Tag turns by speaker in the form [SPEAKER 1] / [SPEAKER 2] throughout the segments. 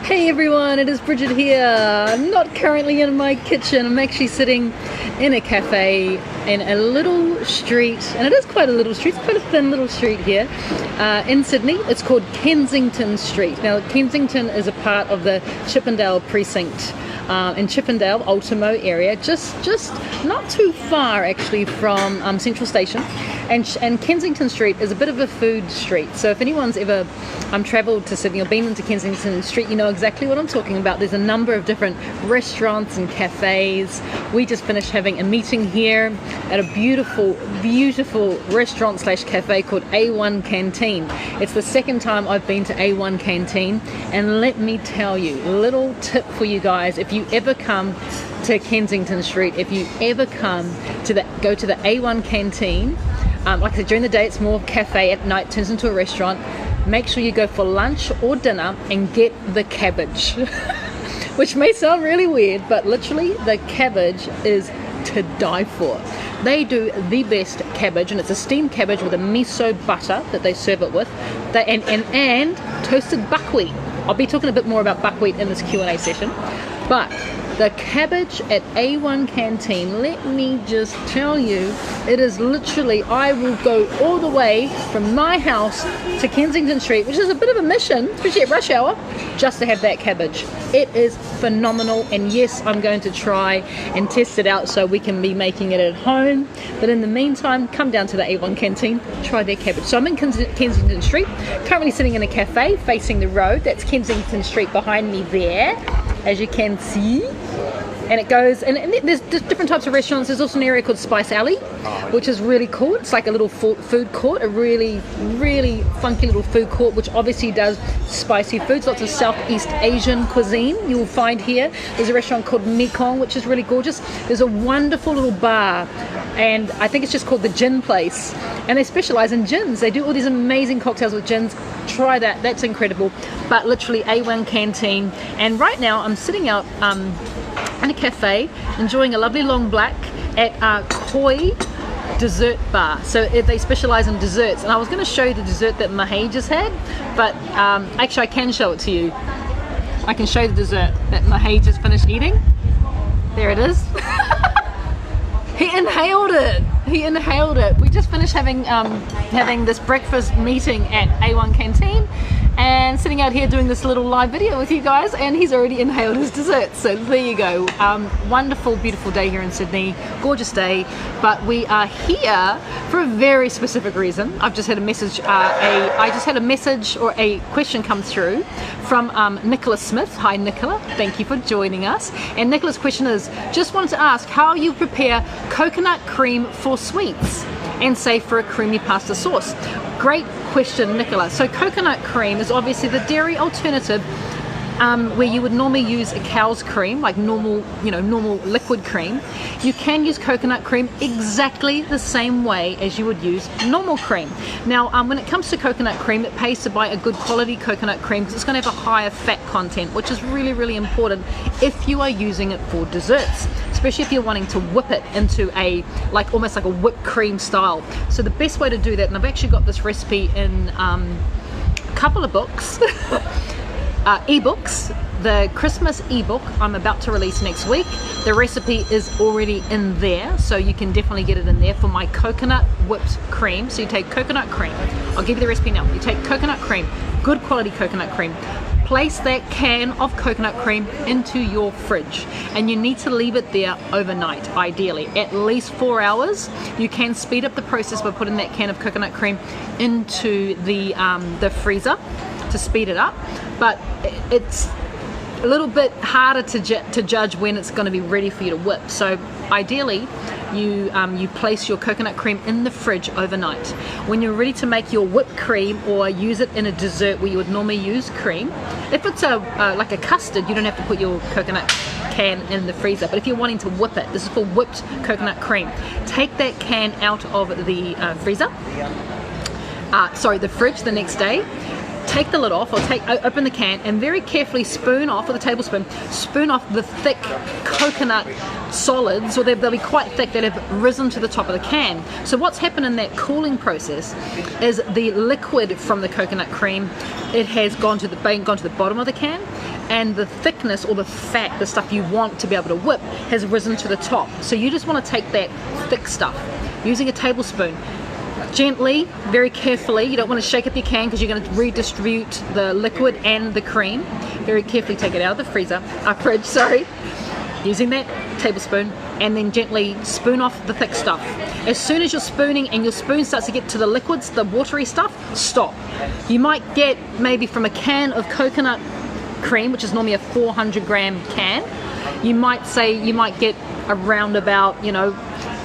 [SPEAKER 1] Hey everyone, it is Bridget here. I'm not currently in my kitchen. I'm actually sitting in a cafe in a little street, and it is quite a little street. It's quite a thin little street here in Sydney. It's called Kensington Street. Now Kensington is a part of the Chippendale precinct in Chippendale, Ultimo area, just not too far actually from Central Station. And Kensington Street is a bit of a food street. So if anyone's ever travelled to Sydney or been into Kensington Street, you know exactly what I'm talking about. There's a number of different restaurants and cafes. We just finished having a meeting here at a beautiful restaurant slash cafe called A1 Canteen. It's the second time I've been to A1 Canteen, and let me tell you, little tip for you guys, if you ever come to Kensington Street, if you ever come to go to the A1 Canteen, like I said, during the day it's more cafe, at night turns into a restaurant. Make sure you go for lunch or dinner and get the cabbage. Which may sound really weird, but literally the cabbage is to die for. They do the best cabbage, and it's a steamed cabbage with a miso butter that they serve it with, and toasted buckwheat. I'll be talking a bit more about buckwheat in this Q&A session, but the cabbage at A1 Canteen, let me just tell you, it is literally, I will go all the way from my house to Kensington Street, which is a bit of a mission, especially at rush hour, just to have that cabbage. It is phenomenal, and yes, I'm going to try and test it out so we can be making it at home. But in the meantime, come down to the A1 Canteen, try their cabbage. So I'm in Kensington Street, currently sitting in a cafe facing the road. That's Kensington Street behind me there, as you can see. And it goes, and there's different types of restaurants. There's also an area called Spice Alley, which is really cool. It's like a little food court, a really funky little food court, which obviously does spicy foods, lots of Southeast Asian cuisine you will find here. There's a restaurant called Mekong, which is really gorgeous. There's a wonderful little bar, and I think it's just called the Gin Place, and they specialize in gins. They do all these amazing cocktails with gins. Try that, that's incredible. But literally A1 Canteen, and right now I'm sitting out in a cafe enjoying a lovely long black at Koi Dessert Bar. So they specialize in desserts, and I was going to show you the dessert that Mahey just had, but actually I can show it to you. I can show you the dessert that Mahey just finished eating. There it is. He inhaled it. We just finished having this breakfast meeting at A1 Canteen, and sitting out here doing this little live video with you guys, and he's already inhaled his dessert. So there you go. Wonderful, beautiful day here in Sydney. Gorgeous day, but we are here for a very specific reason. I've just had a message, I just had a message or a question come through from Nicola Smith. Hi Nicola, thank you for joining us. And Nicola's question is, just wanted to ask how you prepare coconut cream for sweets and say for a creamy pasta sauce. Great question, Nicola. So coconut cream is obviously the dairy alternative, where you would normally use a cow's cream, like normal liquid cream. You can use coconut cream exactly the same way as you would use normal cream. Now, when it comes to coconut cream, it pays to buy a good quality coconut cream because it's going to have a higher fat content, which is really important if you are using it for desserts, especially if you're wanting to whip it into almost like a whipped cream style. So the best way to do that, and I've actually got this recipe in a couple of books, ebooks. The Christmas ebook I'm about to release next week. The recipe is already in there, so you can definitely get it in there for my coconut whipped cream. So you take coconut cream, I'll give you the recipe now. You take coconut cream, good quality coconut cream, place that can of coconut cream into your fridge, and you need to leave it there overnight, ideally at least 4 hours. You can speed up the process by putting that can of coconut cream into the freezer to speed it up, but it's a little bit harder to judge when it's going to be ready for you to whip. So ideally you place your coconut cream in the fridge overnight. When you're ready to make your whipped cream or use it in a dessert where you would normally use cream, if it's like a custard, you don't have to put your coconut can in the freezer. But if you're wanting to whip it, this is for whipped coconut cream, take that can out of the the fridge the next day. Take the lid off, or open the can and very carefully spoon off with a tablespoon, spoon off the thick coconut solids, or they'll be quite thick, that have risen to the top of the can. So what's happened in that cooling process is the liquid from the coconut cream, it has gone to the bottom of the can, and the thickness or the fat, the stuff you want to be able to whip, has risen to the top. So you just want to take that thick stuff using a tablespoon, gently, very carefully. You don't want to shake up your can because you're going to redistribute the liquid and the cream. Very carefully take it out of the fridge, sorry, using that tablespoon, and then gently spoon off the thick stuff. As soon as you're spooning and your spoon starts to get to the liquids, the watery stuff, stop. You might get maybe from a can of coconut cream, which is normally a 400-gram can, you might get around about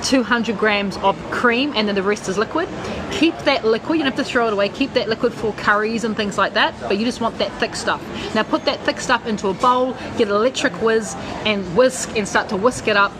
[SPEAKER 1] 200 grams of cream, and then the rest is liquid. Keep that liquid, you don't have to throw it away, keep that liquid for curries and things like that, but you just want that thick stuff. Now put that thick stuff into a bowl, get an electric whiz and whisk, and start to whisk it up,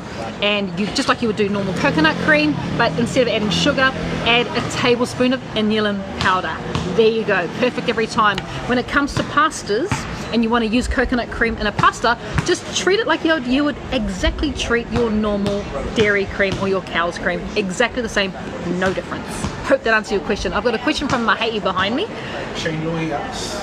[SPEAKER 1] and you just like you would do normal coconut cream, but instead of adding sugar, add a tablespoon of inulin powder. There you go, perfect every time. When it comes to pastas, and you want to use coconut cream in a pasta, just treat it like you would exactly treat your normal dairy cream or your cow's cream. Exactly the same, no difference. Hope that answers your question. I've got a question from Mahei behind me.
[SPEAKER 2] Shane Louis asks,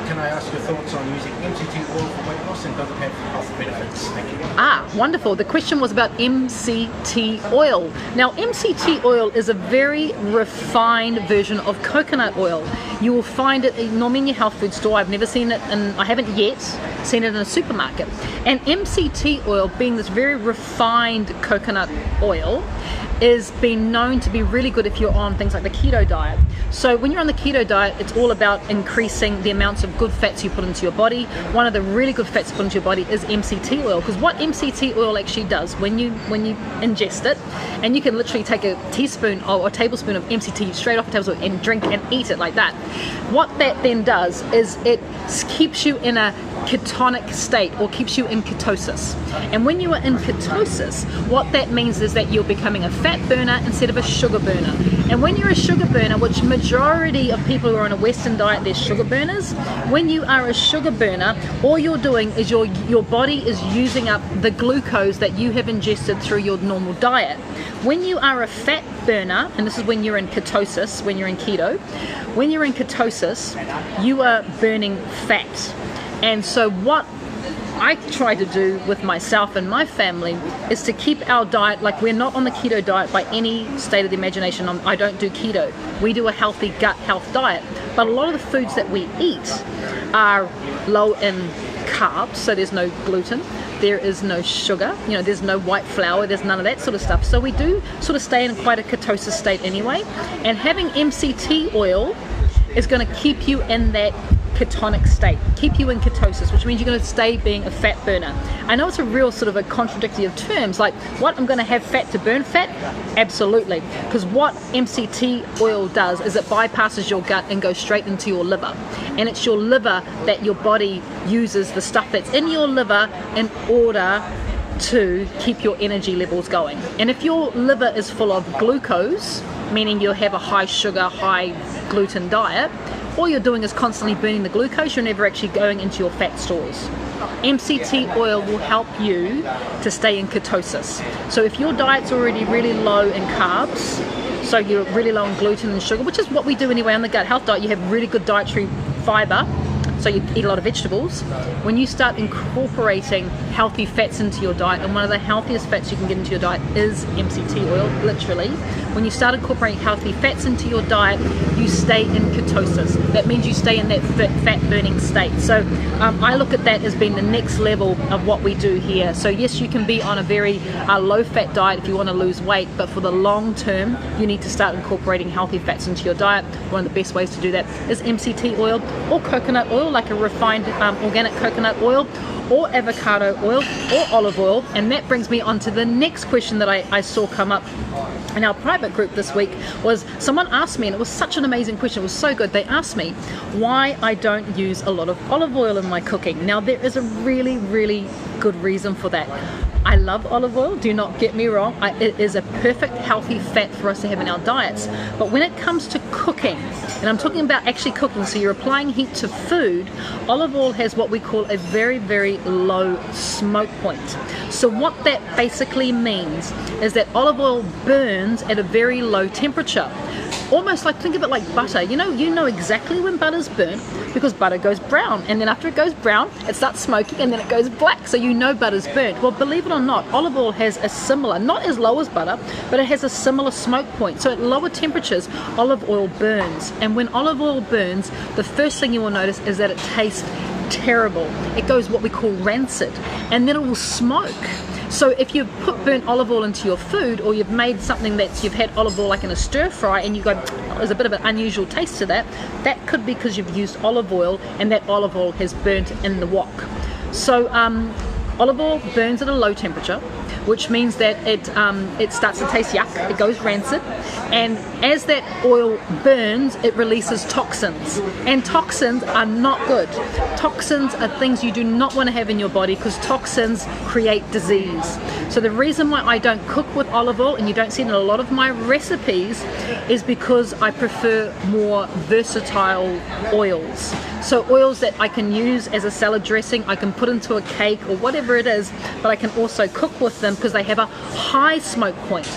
[SPEAKER 2] can I ask your thoughts on using MCT oil for weight loss, and does it have health benefits? Thank you.
[SPEAKER 1] Ah, wonderful. The question was about MCT oil. Now, MCT oil is a very refined version of coconut oil. You will find it normally in your health food store. I've never seen it, and I haven't yet seen it in a supermarket. And MCT oil, being this very refined coconut oil, is been known to be really good if you're on things like the keto diet. So when you're on the keto diet, it's all about increasing the amounts of good fats you put into your body. One of the really good fats to put into your body is MCT oil, because what MCT oil actually does when you ingest it, and you can literally take a teaspoon or a tablespoon of MCT straight off a tablespoon and drink and eat it like that. What that then does is it keeps you in a ketonic state, or keeps you in ketosis. And when you are in ketosis, what that means is that you're becoming a fat burner instead of a sugar burner. And when you're a sugar burner, which majority of people who are on a Western diet, they're sugar burners. When you are a sugar burner, all you're doing is your body is using up the glucose that you have ingested through your normal diet. When you are a fat burner, and this is when you're in ketosis, when you're in keto, when you're in ketosis, you are burning fat. And so what I try to do with myself and my family is to keep our diet, like we're not on the keto diet by any state of the imagination. I don't do keto. We do a healthy gut health diet. But a lot of the foods that we eat are low in carbs, so there's no gluten, there is no sugar, there's no white flour, there's none of that sort of stuff. So we do sort of stay in quite a ketosis state anyway. And having MCT oil is going to keep you in that ketonic state, keep you in ketosis, which means you're going to stay being a fat burner. I know it's a real sort of a contradictory of terms, like what, I'm going to have fat to burn fat? Absolutely, because what MCT oil does is it bypasses your gut and goes straight into your liver, and it's your liver that your body uses the stuff that's in your liver in order to keep your energy levels going. And if your liver is full of glucose, meaning you'll have a high sugar, high gluten diet, all you're doing is constantly burning the glucose, you're never actually going into your fat stores. MCT oil will help you to stay in ketosis. So if your diet's already really low in carbs, so you're really low in gluten and sugar, which is what we do anyway on the gut health diet, you have really good dietary fiber, so you eat a lot of vegetables. When you start incorporating healthy fats into your diet, and one of the healthiest fats you can get into your diet is MCT oil, literally. When you start incorporating healthy fats into your diet, you stay in ketosis. That means you stay in that fat burning state. So I look at that as being the next level of what we do here. So yes, you can be on a very low fat diet if you want to lose weight, but for the long term, you need to start incorporating healthy fats into your diet. One of the best ways to do that is MCT oil or coconut oil, like a refined organic coconut oil, or avocado oil or olive oil. And that brings me on to the next question that I saw come up in our private group this week. Was someone asked me, and it was such an amazing question, it was so good, they asked me why I don't use a lot of olive oil in my cooking. Now there is a really, really good reason for that. I love olive oil, do not get me wrong, it is a perfect healthy fat for us to have in our diets, but when it comes to cooking, and I'm talking about actually cooking, so you're applying heat to food, olive oil has what we call a very, very low smoke point. So what that basically means is that olive oil burns at a very low temperature. almost like, think of it like butter. You know exactly when butter's burnt because butter goes brown, and then after it goes brown, it starts smoking, and then it goes black, so you know butter's burnt. Well, believe it or not, olive oil has a similar, not as low as butter, but it has a similar smoke point. So at lower temperatures, olive oil burns, and when olive oil burns, the first thing you will notice is that it tastes terrible. It goes what we call rancid, and then it will smoke. So if you've put burnt olive oil into your food, or you've made something that you've had olive oil like in a stir fry, and you go, oh, there's a bit of an unusual taste to that, that could be because you've used olive oil and that olive oil has burnt in the wok. So olive oil burns at a low temperature, which means that it starts to taste yuck, it goes rancid, and as that oil burns, it releases toxins, and toxins are not good. Toxins are things you do not want to have in your body because toxins create disease. So the reason why I don't cook with olive oil, and you don't see it in a lot of my recipes, is because I prefer more versatile oils. So oils that I can use as a salad dressing, I can put into a cake or whatever it is, but I can also cook with them because they have a high smoke point.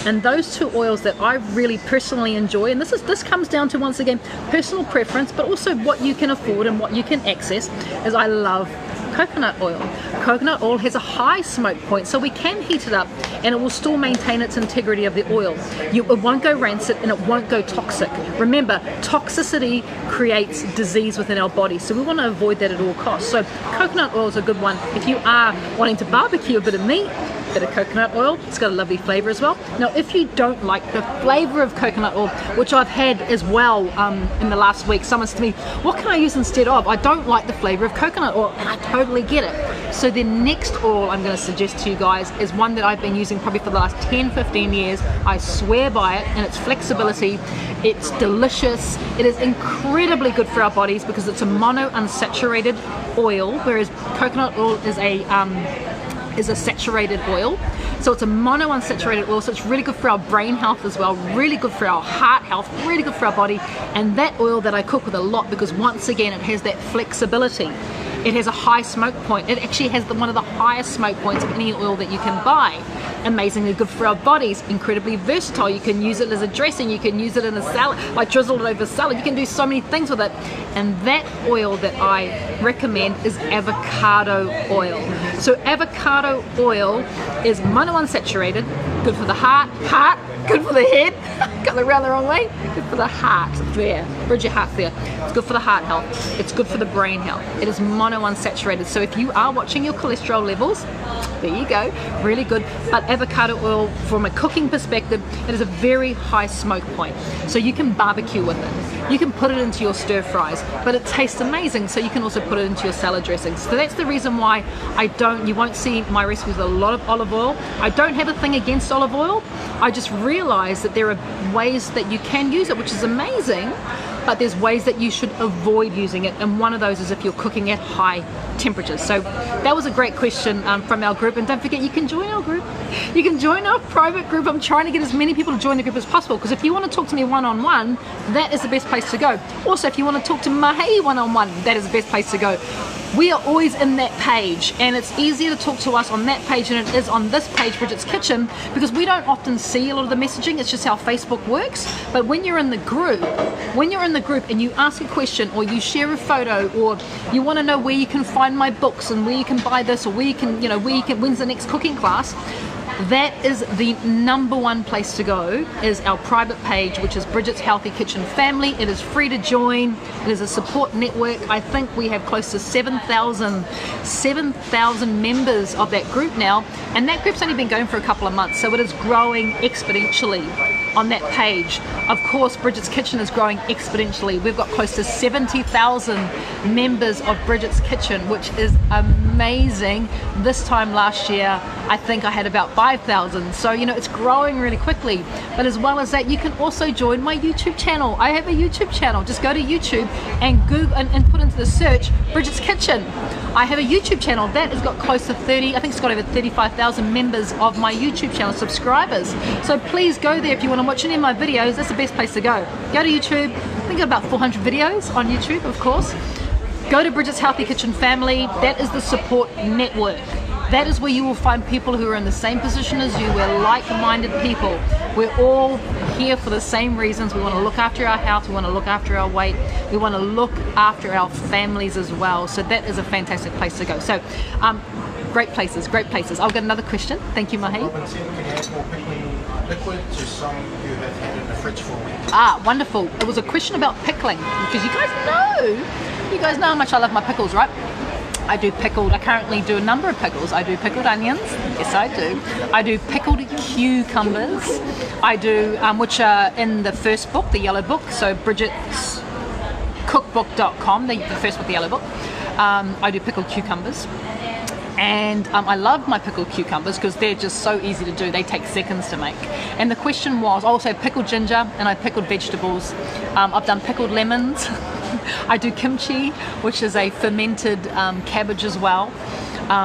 [SPEAKER 1] And those two oils that I really personally enjoy, and this comes down to, once again, personal preference, but also what you can afford and what you can access, is I love coconut oil. Coconut oil has a high smoke point, so we can heat it up and it will still maintain its integrity of the oil. It won't go rancid and it won't go toxic. Remember, toxicity creates disease within our body, so we want to avoid that at all costs. So coconut oil is a good one if you are wanting to barbecue a bit of meat. Bit of coconut oil, it's got a lovely flavor as well. Now if you don't like the flavor of coconut oil, which I've had as well in the last week, someone said to me, what can I use instead of? I don't like the flavor of coconut oil, and I totally get it. So the next oil I'm going to suggest to you guys is one that I've been using probably for the last 10-15 years. I swear by it, and its flexibility. It's delicious. It is incredibly good for our bodies because it's a monounsaturated oil, whereas coconut oil is a saturated oil. So it's a monounsaturated oil, so it's really good for our brain health as well, really good for our heart health, really good for our body. And that oil that I cook with a lot, because once again it has that flexibility. It has a high smoke point. It actually has one of the highest smoke points of any oil that you can buy. Amazingly good for our bodies, incredibly versatile. You can use it as a dressing, you can use it in a salad, like drizzle it over salad. You can do so many things with it. And that oil that I recommend is avocado oil. So avocado oil is monounsaturated, good for the heart, good for the head, got it around the wrong way, good for the heart there, Bridget heart there. It's good for the heart health, it's good for the brain health. It is monounsaturated, so if you are watching your cholesterol levels, there you go, really good. But avocado oil, from a cooking perspective, it is a very high smoke point, so you can barbecue with it, you can put it into your stir fries, but it tastes amazing, so you can also put it into your salad dressings. So that's the reason why you won't see my recipes with a lot of olive oil. I don't have a thing against olive oil, I just realize that there are ways that you can use it, which is amazing, but there's ways that you should avoid using it, and one of those is if you're cooking at high temperatures. So that was a great question from our group, and don't forget, you can join our group. You can join our private group. I'm trying to get as many people to join the group as possible, because if you want to talk to me one-on-one, that is the best place to go. Also, if you want to talk to Mahi one-on-one, that is the best place to go. We are always in that page, and it's easier to talk to us on that page than it is on this page, Bridget's Kitchen, because we don't often see a lot of the messaging. It's just how Facebook works. But when you're in the group, and you ask a question, or you share a photo, or you want to know where you can find my books and where you can buy this, or where you can, when's the next cooking class, that is the #1 place to go, is our private page, which is Bridget's Healthy Kitchen Family. It is free to join. It is a support network. I think we have close to 7,000 members of that group now, and that group's only been going for a couple of months, so it is growing exponentially on that page. Of course, Bridget's Kitchen is growing exponentially. We've got close to 70,000 members of Bridget's Kitchen, which is amazing. This time last year, I think I had about 5,000. So, it's growing really quickly. But as well as that, you can also join my YouTube channel. I have a YouTube channel. Just go to YouTube and Google and put into the search Bridget's Kitchen. I have a YouTube channel that has got close to 30, I think it's got over 35,000 members of my YouTube channel, subscribers. So please go there if you want to watch any of my videos. That's the best place to go. Go to YouTube. I think I've got about 400 videos on YouTube, of course. Go to Bridget's Healthy Kitchen Family. That is the support network. That is where you will find people who are in the same position as you. We're like-minded people. We're all here for the same reasons. We want to look after our health, we want to look after our weight, we want to look after our families as well. So that is a fantastic place to go. So great places, great places. I'll get another question. Thank you, Mahi.
[SPEAKER 2] Robin said we can add more pickling liquid to some who have had it in the fridge for a week.
[SPEAKER 1] Ah, wonderful. It was a question about pickling, because you guys know how much I love my pickles, right? I currently do a number of pickles. I do pickled onions, yes I do. I do pickled cucumbers. I do, which are in the first book, the yellow book, so Bridget's cookbook.com, the first book, the yellow book. I do pickled cucumbers. And I love my pickled cucumbers because they're just so easy to do. They take seconds to make. And the question was also pickled ginger, and I pickled vegetables. I've done pickled lemons. I do kimchi, which is a fermented cabbage as well.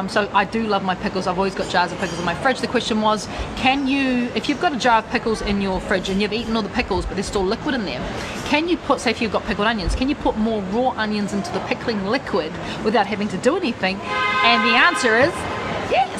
[SPEAKER 1] So I do love my pickles. I've always got jars of pickles in my fridge. The question was, if you've got a jar of pickles in your fridge and you've eaten all the pickles but there's still liquid in them, can you put, say if you've got pickled onions, can you put more raw onions into the pickling liquid without having to do anything? And the answer is yes.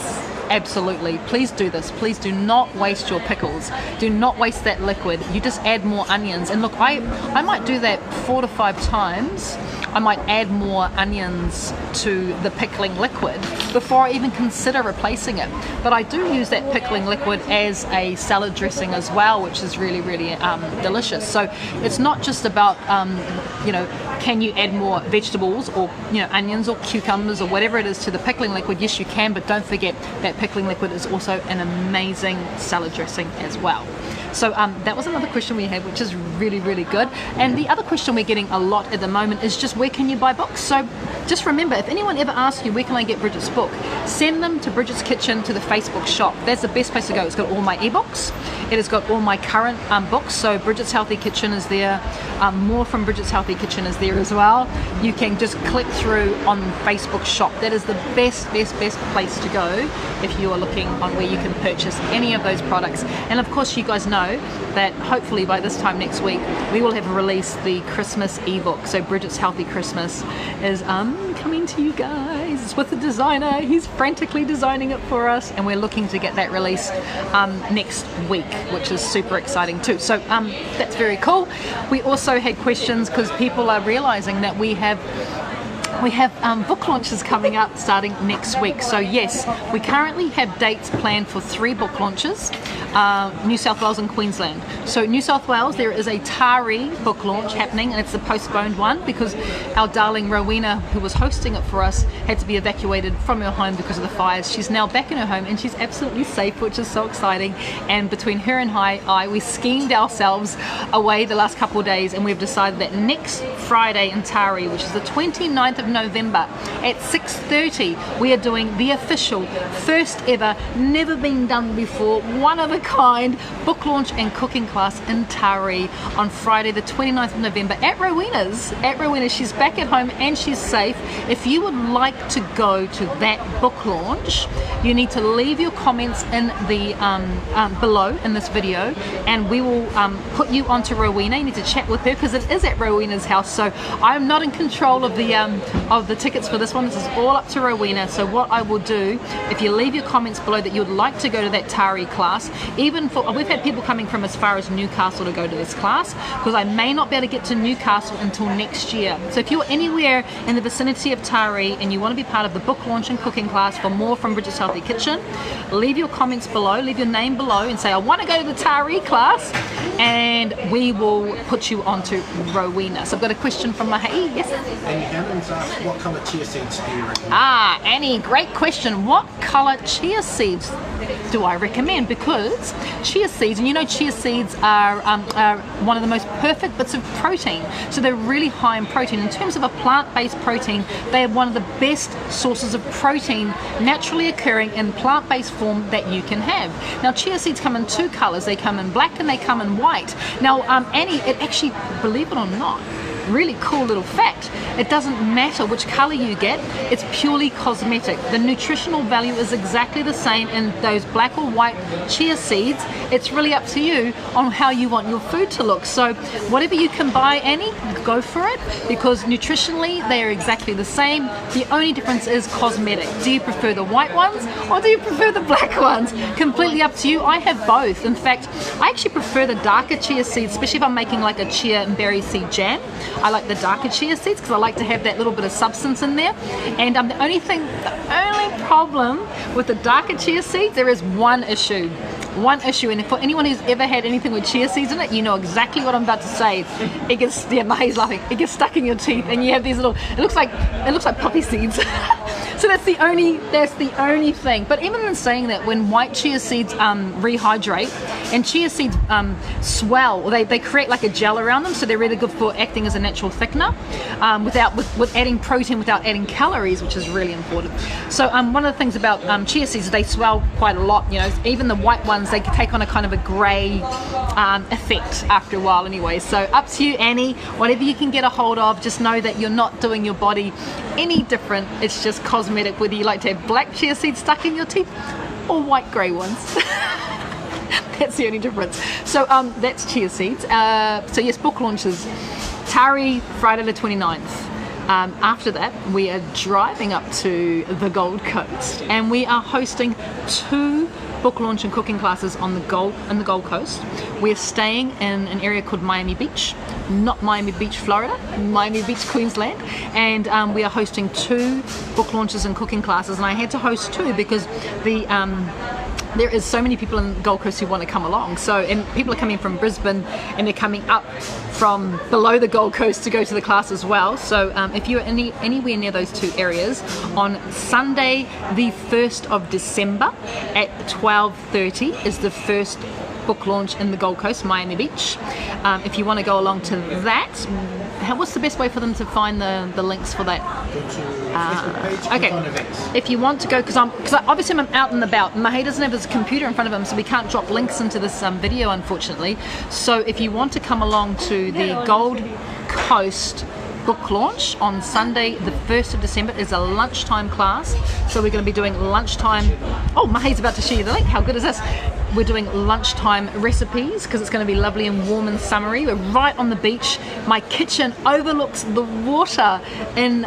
[SPEAKER 1] Absolutely. Please do this. Please do not waste your pickles. Do not waste that liquid. You just add more onions. And look, I might do that 4 to 5 times. I might add more onions to the pickling liquid before I even consider replacing it. But I do use that pickling liquid as a salad dressing as well, which is really, really delicious. So it's not just about, can you add more vegetables or, onions or cucumbers or whatever it is to the pickling liquid? Yes, you can, but don't forget that pickling liquid is also an amazing salad dressing as well. So that was another question we had, which is really, really good. And the other question we're getting a lot at the moment is just where can you buy books? So just remember, if anyone ever asks you where can I get Bridget's book, send them to Bridget's Kitchen, to the Facebook shop. That's the best place to go. It's got all my ebooks. It has got all my current books. So Bridget's Healthy Kitchen is there. More from Bridget's Healthy Kitchen is there as well. You can just click through on Facebook shop. That is the best place to go if you are looking on where you can purchase any of those products. And of course, you guys know that hopefully by this time next week we will have released the Christmas ebook. So Bridget's Healthy Christmas is coming to you guys. It's with the designer. He's frantically designing it for us, and we're looking to get that released next week, which is super exciting too. So that's very cool. We also had questions because people are realizing that we have book launches coming up starting next week. So yes, we currently have dates planned for 3 book launches, New South Wales and Queensland. So New South Wales, there is a Tari book launch happening, and it's the postponed one because our darling Rowena, who was hosting it for us, had to be evacuated from her home because of the fires. She's now back in her home and she's absolutely safe, which is so exciting. And between her and I, we schemed ourselves away the last couple of days, and we've decided that next Friday in Tari, which is the 29th of November at 6:30, we are doing the official first ever, never been done before, one of a kind book launch and cooking class in Tari on Friday the 29th of November at Rowena's. She's back at home and she's safe. If you would like to go to that book launch, you need to leave your comments in the below in this video, and we will put you onto Rowena. You need to chat with her because it is at Rowena's house. So I'm not in control of the tickets for this one. This is all up to Rowena. So what I will do, if you leave your comments below that you'd like to go to that Tari class, we've had people coming from as far as Newcastle to go to this class, because I may not be able to get to Newcastle until next year. So if you're anywhere in the vicinity of Tari and you want to be part of the book launch and cooking class for more from Bridget's Healthy Kitchen, leave your comments below, leave your name below and say I want to go to the Tari class, and we will put you onto Rowena. So I've got a question from Mahi. Yes?
[SPEAKER 2] And Hannon's asked, what colour chia seeds do you recommend?
[SPEAKER 1] Annie, great question. What colour chia seeds do I recommend? Because chia seeds, and you know chia seeds are one of the most perfect bits of protein. So they're really high in protein. In terms of a plant-based protein, they are one of the best sources of protein naturally occurring in plant-based form that you can have. Now chia seeds come in 2 colours. They come in black and they come in white. Now Annie, it actually, believe it or not, really cool little fact, it doesn't matter which color you get, it's purely cosmetic. The nutritional value is exactly the same in those black or white chia seeds. It's really up to you on how you want your food to look. So whatever you can buy, Annie, go for it, because nutritionally they are exactly the same. The only difference is cosmetic. Do you prefer the white ones or do you prefer the black ones? Completely up to you. I have both. In fact, I actually prefer the darker chia seeds, especially if I'm making like a chia and berry seed jam. I like the darker chia seeds because I like to have that little bit of substance in there. And the only problem with the darker chia seeds, there is one issue, and for anyone who's ever had anything with chia seeds in it, you know exactly what I'm about to say. It gets, yeah, Mahi's laughing, it gets stuck in your teeth and you have these little, it looks like poppy seeds. So that's the only thing. But even in saying that, when white chia seeds rehydrate and chia seeds swell, they create like a gel around them, so they're really good for acting as a natural thickener with adding protein without adding calories, which is really important. So one of the things about chia seeds is they swell quite a lot. You know, even the white ones, they take on a kind of a grey effect after a while anyway. So up to you, Annie. Whatever you can get a hold of, just know that you're not doing your body any different. It's just cosmetic, whether you like to have black chia seeds stuck in your teeth or white grey ones. That's the only difference. So that's chia seeds. So yes, book launches. Tari, Friday the 29th. After that, we are driving up to the Gold Coast and we are hosting 2 book launch and cooking classes on the Gold Coast. We're staying in an area called Miami Beach, not Miami Beach, Florida, Miami Beach, Queensland, and we are hosting 2 book launches and cooking classes. And I had to host 2 because there is so many people in the Gold Coast who want to come along. So, and people are coming from Brisbane and they're coming up from below the Gold Coast to go to the class as well. So if you're anywhere near those 2 areas, on Sunday the 1st of December at 12:30 is the first book launch in the Gold Coast, Miami Beach. If you want to go along to that, what's the best way for them to find the links for that?
[SPEAKER 2] Go to Facebook page, click on events.
[SPEAKER 1] If you want to go, because obviously I'm out and about. Mahi doesn't have his computer in front of him, so we can't drop links into this video, unfortunately. So if you want to come along to the Gold Coast book launch on Sunday the 1st of December is a lunchtime class. So we're going to be doing lunchtime. Oh, Mahi's about to share you the link. How good is this? We're doing lunchtime recipes because it's going to be lovely and warm and summery. We're right on the beach. My kitchen overlooks the water and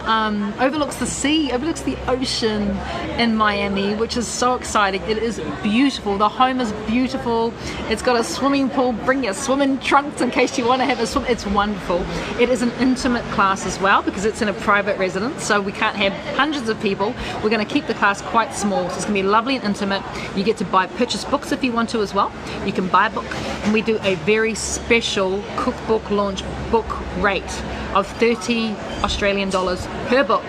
[SPEAKER 1] overlooks the sea, overlooks the ocean in Miami, which is so exciting. It is beautiful. The home is beautiful. It's got a swimming pool. Bring your swimming trunks in case you want to have a swim. It's wonderful. It is an intimate class as well because it's in a private residence, so we can't have hundreds of people. We're going to keep the class quite small, so it's going to be lovely and intimate. You get to purchase books if you want to as well. You can buy a book, and we do a very special cookbook launch book rate of $30 Australian per book.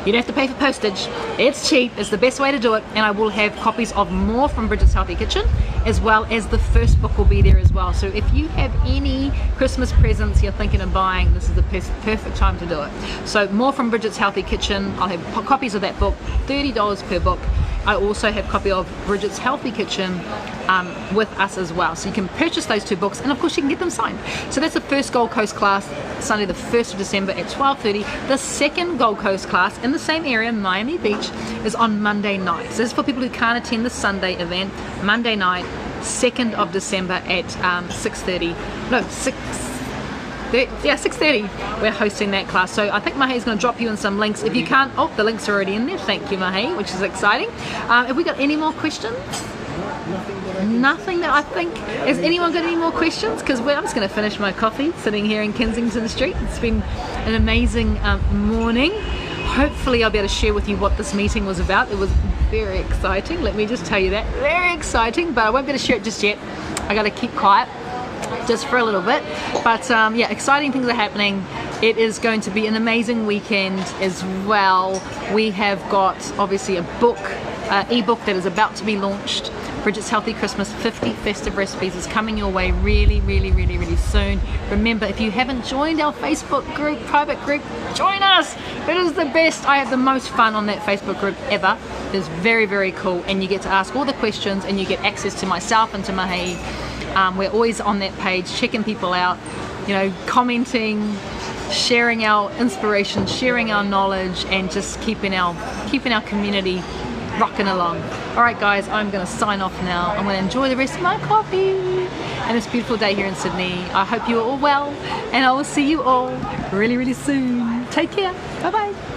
[SPEAKER 1] You don't have to pay for postage. It's cheap. It's the best way to do it. And I will have copies of more from Bridget's Healthy Kitchen, as well as the first book will be there as well. So if you have any Christmas presents you're thinking of buying, this is the perfect time to do it. So more from Bridget's Healthy Kitchen. I'll have copies of that book, $30 per book. I also have a copy of Bridget's Healthy Kitchen with us as well. So you can purchase those 2 books, and of course you can get them signed. So that's the first Gold Coast class, Sunday the 1st of December at 12:30. The second Gold Coast class in the same area, Miami Beach, is on Monday night. So this is for people who can't attend the Sunday event. Monday night, 2nd of December at 6:30. No, 6:30 we're hosting that class. So I think Mahi's going to drop you in some links. If you can't, oh, the links are already in there. Thank you, Mahi, which is exciting. Have we got any more questions? Nothing that I think. Has anyone got any more questions? Because I'm just going to finish my coffee sitting here in Kensington Street. It's been an amazing morning. Hopefully I'll be able to share with you what this meeting was about. It was very exciting, let me just tell you that. Very exciting, but I won't be able to share it just yet. I got to keep quiet just for a little bit. But yeah, exciting things are happening. It is going to be an amazing weekend as well. We have got obviously a book, ebook that is about to be launched. Bridget's Healthy Christmas 50 Festive Recipes is coming your way really soon. Remember, if you haven't joined our Facebook group, private group, join us. It is the best. I have the most fun on that Facebook group ever. It's very cool, and you get to ask all the questions, and you get access to myself and to Mahi We're always on that page, checking people out, you know, commenting, sharing our inspiration, sharing our knowledge, and just keeping our community rocking along. All right, guys, I'm going to sign off now. I'm going to enjoy the rest of my coffee and this beautiful day here in Sydney. I hope you are all well, and I will see you all really, really soon. Take care. Bye-bye.